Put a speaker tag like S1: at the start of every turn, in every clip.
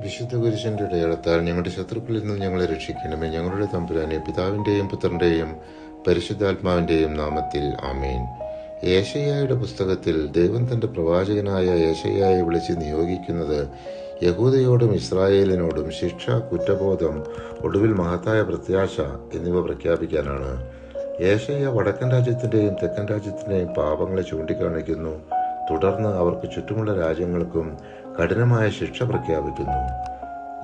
S1: വിശുദ്ധ കുരിശിന്റെ അടയാളത്താൽ ഞങ്ങളുടെ ശത്രുക്കളിൽ നിന്ന് ഞങ്ങളെ രക്ഷിക്കണമേ. ഞങ്ങളുടെ തമ്പുരാനെ, പിതാവിന്റെയും പുത്രന്റെയും പരിശുദ്ധാത്മാവിന്റെയും നാമത്തിൽ ആമേൻ. യേശയ്യായുടെ പുസ്തകത്തിൽ ദൈവം തന്റെ പ്രവാചകനായ യേശയ്യായെ വിളിച്ച് നിയോഗിക്കുന്നത് യഹൂദയോടും ഇസ്രായേലിനോടും ശിക്ഷ, കുറ്റബോധം, ഒടുവിൽ മഹത്തായ പ്രത്യാശ എന്നിവ പ്രഖ്യാപിക്കാനാണ്. യേശയ്യ വടക്കൻ രാജ്യത്തിന്റെയും തെക്കൻ രാജ്യത്തിന്റെയും പാപങ്ങളെ ചൂണ്ടിക്കാണിക്കുന്നു. തുടർന്ന് അവർക്ക് ചുറ്റുമുള്ള രാജ്യങ്ങൾക്കും കഠിനമായ ശിക്ഷ പ്രഖ്യാപിക്കുന്നു.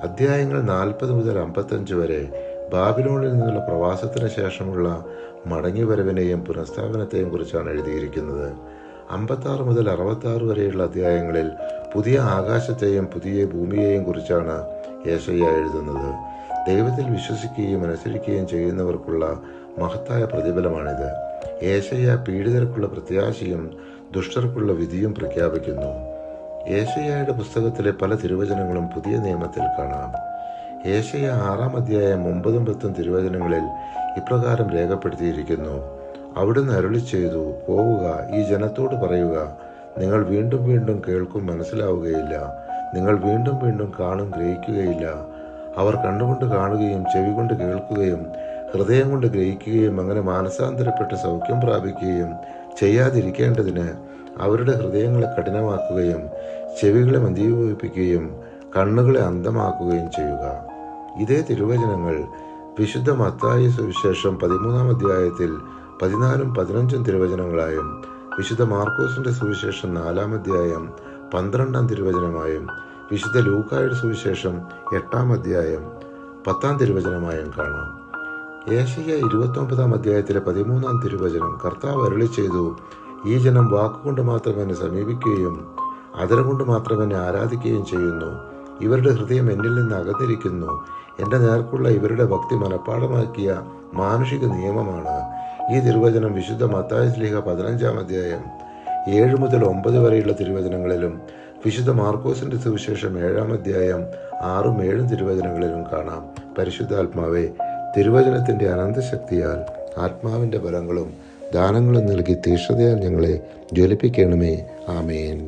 S1: അധ്യായങ്ങൾ 40 മുതൽ 55 വരെ ബാബിലോണിൽ നിന്നുള്ള പ്രവാസത്തിന് ശേഷമുള്ള മടങ്ങിവരവിനെയും പുനഃസ്ഥാപനത്തെയും കുറിച്ചാണ് എഴുതിയിരിക്കുന്നത്. 56 മുതൽ 66 വരെയുള്ള അധ്യായങ്ങളിൽ പുതിയ ആകാശത്തെയും പുതിയ ഭൂമിയെയും കുറിച്ചാണ് യേശയ്യ എഴുതുന്നത്. ദൈവത്തിൽ വിശ്വസിക്കുകയും അനുസരിക്കുകയും ചെയ്യുന്നവർക്കുള്ള മഹത്തായ പ്രതിഫലമാണിത്. യേശയ്യ പീഡിതർക്കുള്ള പ്രത്യാശയും ദുഷ്ടർക്കുള്ള വിധിയും പ്രഖ്യാപിക്കുന്നു. യേശയ്യായുടെ പുസ്തകത്തിലെ പല തിരുവചനങ്ങളും പുതിയ നിയമത്തിൽ കാണാം. യേശയ്യ 6-ാം അധ്യായം 9-10 തിരുവചനങ്ങളിൽ ഇപ്രകാരം രേഖപ്പെടുത്തിയിരിക്കുന്നു: അവിടുന്ന് അരുളി ചെയ്തു, പോവുക, ഈ ജനത്തോട് പറയുക, നിങ്ങൾ വീണ്ടും വീണ്ടും കേൾക്കും, മനസ്സിലാവുകയില്ല. നിങ്ങൾ വീണ്ടും വീണ്ടും കാണും, ഗ്രഹിക്കുകയില്ല. അവർ കണ്ണുകൊണ്ട് കാണുകയും ചെവി കൊണ്ട് കേൾക്കുകയും ഹൃദയം കൊണ്ട് ഗ്രഹിക്കുകയും അങ്ങനെ മാനസാന്തരപ്പെട്ട് സൗഖ്യം പ്രാപിക്കുകയും ചെയ്യാതിരിക്കേണ്ടതിന് അവരുടെ ഹൃദയങ്ങളെ കഠിനമാക്കുകയും ചെവികളെ മന്ദീഭവിപ്പിക്കുകയും കണ്ണുകളെ അന്ധമാക്കുകയും ചെയ്യുക. ഇതേ തിരുവചനങ്ങൾ വിശുദ്ധ മത്തായി സുവിശേഷം 13-ാം അധ്യായത്തിൽ 14-15 തിരുവചനങ്ങളായും വിശുദ്ധ മാർക്കോസിന്റെ സുവിശേഷം 4-ാം അധ്യായം 12-ാം തിരുവചനമായും വിശുദ്ധ ലൂക്കായുടെ സുവിശേഷം 8-ാം അധ്യായം 10-ാം തിരുവചനമായും കാണാം. യേശയ്യ 29-ാം അധ്യായത്തിലെ 13-ാം തിരുവചനം: കർത്താവ് അരുളി ചെയ്തു, ഈ ജനം വാക്കുകൊണ്ട് മാത്രം എന്നെ സമീപിക്കുകയും അതരം കൊണ്ട് മാത്രം എന്നെ ആരാധിക്കുകയും ചെയ്യുന്നു. ഇവരുടെ ഹൃദയം എന്നിൽ നിന്ന് അകന്നിരിക്കുന്നു. എന്റെ നേർക്കുള്ള ഇവരുടെ ഭക്തി മനഃപ്പാഠമാക്കിയ മാനുഷിക നിയമമാണ്. ഈ തിരുവചനം വിശുദ്ധ മത്തായി ശ്ലീഹ 15-ാം അധ്യായം 7 മുതൽ 9 വരെയുള്ള തിരുവചനങ്ങളിലും വിശുദ്ധ മാർക്കോസിന്റെ സുവിശേഷം 7-ാം അധ്യായം 6-7 തിരുവചനങ്ങളിലും കാണാം. പരിശുദ്ധാത്മാവേ, തിരുവചനത്തിന്റെ അനന്തശക്തിയാൽ ആത്മാവിന്റെ ബലങ്ങളും ദാനങ്ങളും നൽകി തീക്ഷ്ണതയാൽ ഞങ്ങളെ ജ്വലിപ്പിക്കണമേ. ആമേൻ.